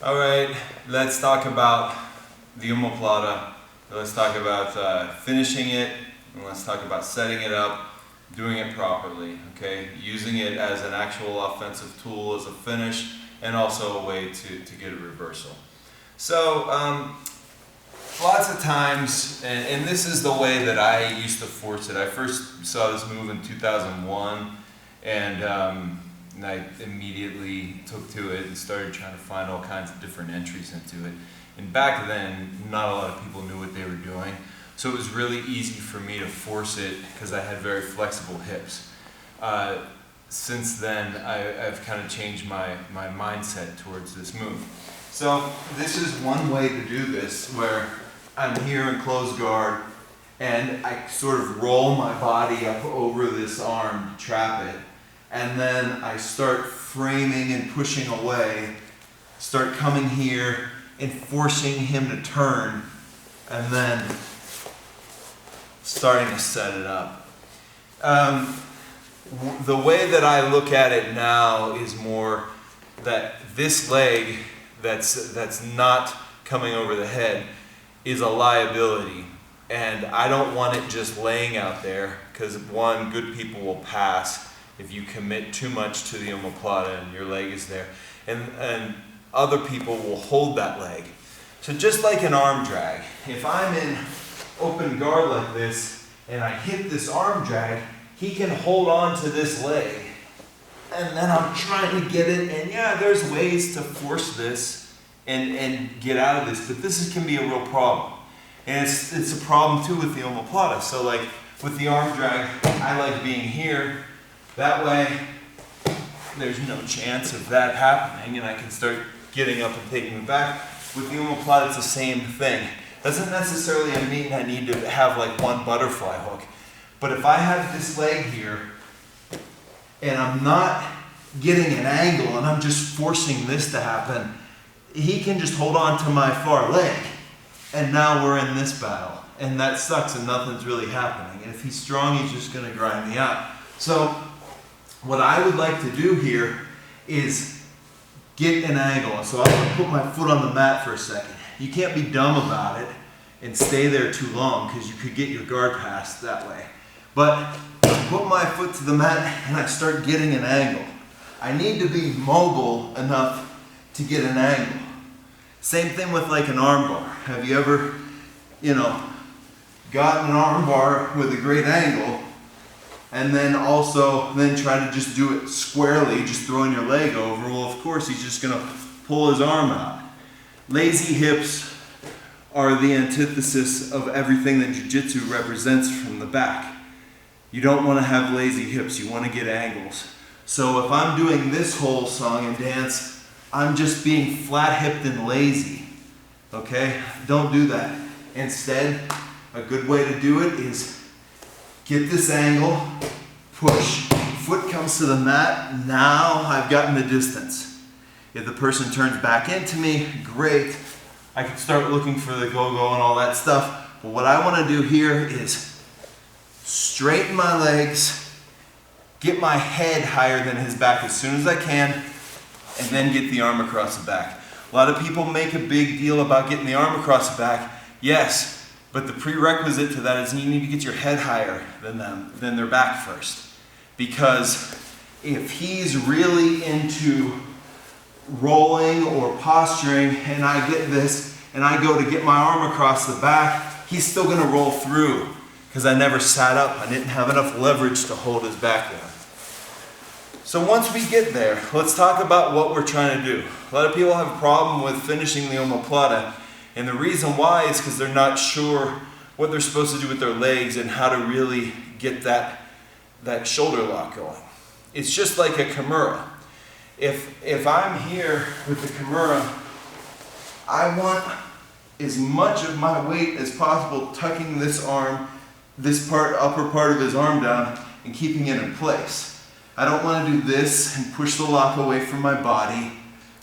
All right, let's talk about the Omoplata. Let's talk about finishing it, and let's talk about setting it up, doing it properly, okay? Using it as an actual offensive tool as a finish, and also a way to get a reversal. So, lots of times, and this is the way that I used to force it. I first saw this move in 2001, and I immediately took to it and started trying to find all kinds of different entries into it. And back then, not a lot of people knew what they were doing, so it was really easy for me to force it because I had very flexible hips. Since then, I've kind of changed my mindset towards this move. So this is one way to do this, where I'm here in closed guard, and I sort of roll my body up over this arm to trap it. And then I start framing and pushing away, start coming here and forcing him to turn, and then starting to set it up. The way that I look at it now is more that this leg that's not coming over the head is a liability. And I don't want it just laying out there, because one, good people will pass if you commit too much to the omoplata and your leg is there, and other people will hold that leg. So just like an arm drag, if I'm in open guard like this and I hit this arm drag, he can hold on to this leg, and then I'm trying to get it, and yeah, there's ways to force this and get out of this, but can be a real problem. And it's a problem too with the omoplata. So like with the arm drag, I like being here. That way, there's no chance of that happening, and I can start getting up and taking it back. With the omoplata, it's the same thing. Doesn't necessarily mean I need to have like one butterfly hook. But if I have this leg here, and I'm not getting an angle, and I'm just forcing this to happen, he can just hold on to my far leg. And now we're in this battle. And that sucks, and nothing's really happening. And if he's strong, he's just gonna grind me out. So, what I would like to do here is get an angle. So I'm going to put my foot on the mat for a second. You can't be dumb about it and stay there too long, because you could get your guard passed that way. But I put my foot to the mat and I start getting an angle. I need to be mobile enough to get an angle. Same thing with like an arm bar. Have you ever, gotten an arm bar with a great angle, and then try to just do it squarely, just throwing your leg over? Well, of course, he's just gonna pull his arm out. Lazy hips are the antithesis of everything that Jiu-Jitsu represents from the back. You don't wanna have lazy hips, you wanna get angles. So if I'm doing this whole song and dance, I'm just being flat-hipped and lazy, okay? Don't do that. Instead, a good way to do it is get this angle, push, foot comes to the mat, now I've gotten the distance. If the person turns back into me, great. I can start looking for the go-go and all that stuff. But what I want to do here is straighten my legs, get my head higher than his back as soon as I can, and then get the arm across the back. A lot of people make a big deal about getting the arm across the back. Yes. But the prerequisite to that is you need to get your head higher than their back first. Because if he's really into rolling or posturing, and I get this, and I go to get my arm across the back, he's still gonna roll through, because I never sat up. I didn't have enough leverage to hold his back down. So once we get there, let's talk about what we're trying to do. A lot of people have a problem with finishing the omoplata. And the reason why is because they're not sure what they're supposed to do with their legs and how to really get that shoulder lock going. It's just like a Kimura. If I'm here with the Kimura, I want as much of my weight as possible tucking this arm, upper part of his arm down, and keeping it in place. I don't want to do this and push the lock away from my body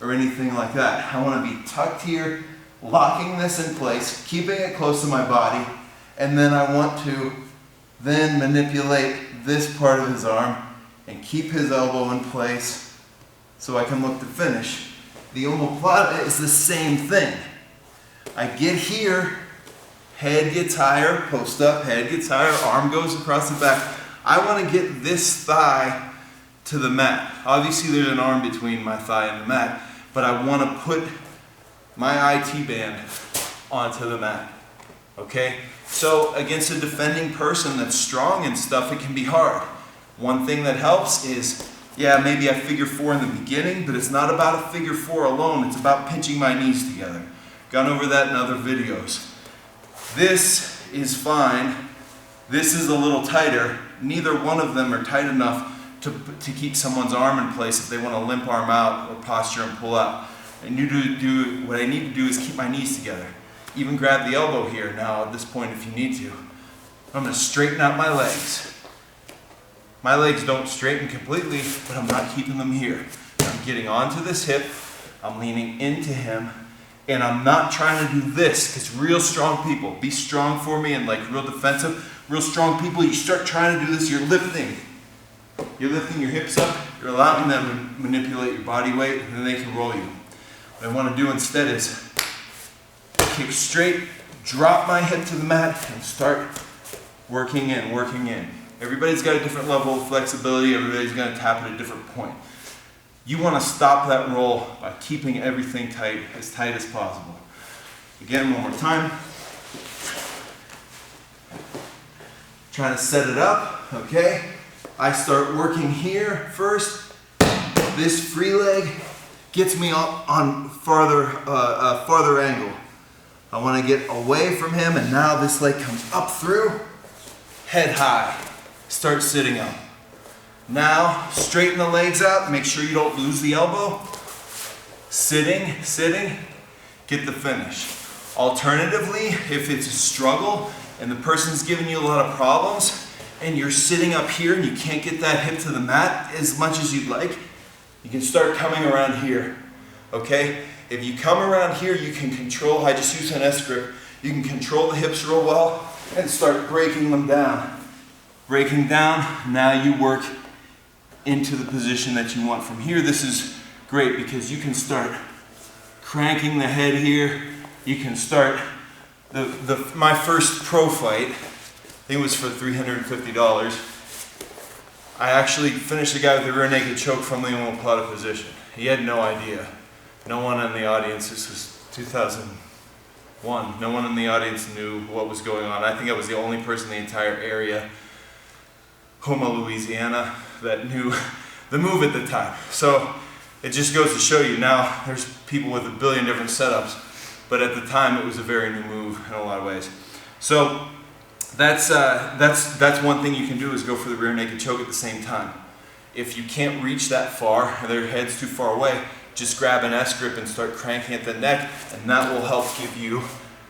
or anything like that. I want to be tucked here, locking this in place, keeping it close to my body, and then I want to then manipulate this part of his arm and keep his elbow in place so I can look to finish. The omoplata is the same thing. I get here, head gets higher, post up, head gets higher, arm goes across the back. I want to get this thigh to the mat. Obviously there's an arm between my thigh and the mat, but I want to put my IT band onto the mat. Okay? So against a defending person that's strong and stuff, it can be hard. One thing that helps is, yeah, maybe I figure 4 in the beginning, but it's not about a figure 4 alone. It's about pinching my knees together. Gone over that in other videos. This is fine. This is a little tighter. Neither one of them are tight enough to keep someone's arm in place if they want to limp arm out or posture and pull out. And what I need to do is keep my knees together. Even grab the elbow here now at this point if you need to. I'm going to straighten out my legs. My legs don't straighten completely, but I'm not keeping them here. I'm getting onto this hip, I'm leaning into him, and I'm not trying to do this, because real strong people, be strong for me and like real defensive, real strong people, you start trying to do this, you're lifting. You're lifting your hips up, you're allowing them to manipulate your body weight, and then they can roll you. What I want to do instead is kick straight, drop my hip to the mat, and start working in, working in. Everybody's got a different level of flexibility, everybody's going to tap at a different point. You want to stop that roll by keeping everything tight as possible. Again, one more time. Trying to set it up, okay? I start working here first. This free leg gets me on farther angle. I want to get away from him, and now this leg comes up through, head high. Start sitting up. Now, straighten the legs out, make sure you don't lose the elbow. Sitting, get the finish. Alternatively, if it's a struggle and the person's giving you a lot of problems and you're sitting up here and you can't get that hip to the mat as much as you'd like, you can start coming around here, okay? If you come around here, you can control, I just use an S grip, you can control the hips real well and start breaking them down. Breaking down, now you work into the position that you want from here. This is great because you can start cranking the head here. You can start, my first pro fight, I think it was for $350. I actually finished the guy with the rear naked choke from the omoplata position. He had no idea. No one in the audience, this was 2001, no one in the audience knew what was going on. I think I was the only person in the entire area, Houma, Louisiana, that knew the move at the time. So it just goes to show you now there's people with a billion different setups, but at the time it was a very new move in a lot of ways. So that's one thing you can do is go for the rear naked choke at the same time. If you can't reach that far, or their head's too far away, just grab an S grip and start cranking at the neck, and that will help give you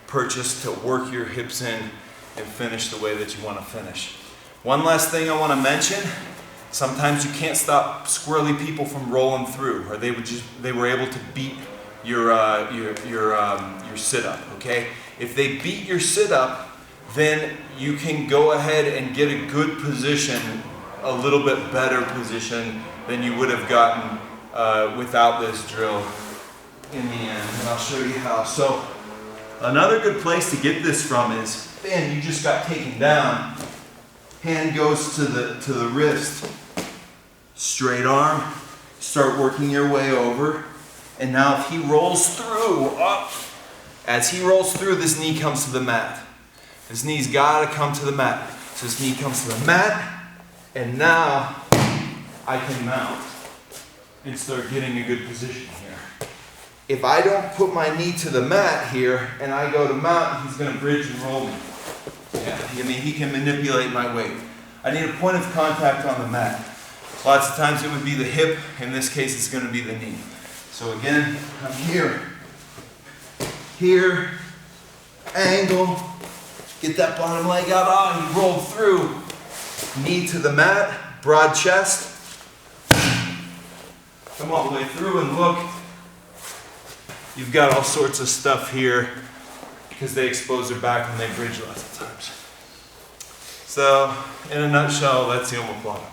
purchase to work your hips in and finish the way that you want to finish. One last thing I want to mention, sometimes you can't stop squirrely people from rolling through, or they were able to beat your sit-up, okay? If they beat your sit-up, then you can go ahead and get a good position, a little bit better position than you would have gotten without this drill in the end, and I'll show you how. So another good place to get this from is, man, you just got taken down. Hand goes to the wrist, straight arm, start working your way over, and now if he rolls through, up, as he rolls through, this knee comes to the mat. This knee's gotta come to the mat. So this knee comes to the mat, and now I can mount and start getting a good position here. If I don't put my knee to the mat here, and I go to mount, he's gonna bridge and roll me. Yeah, I mean, he can manipulate my weight. I need a point of contact on the mat. Lots of times it would be the hip. In this case, it's going to be the knee. So again, I'm here, angle, get that bottom leg out on, you roll through, knee to the mat, broad chest, come all the way through and look. You've got all sorts of stuff here, because they expose their back when they bridge lots of times. So, in a nutshell, that's the omoplata.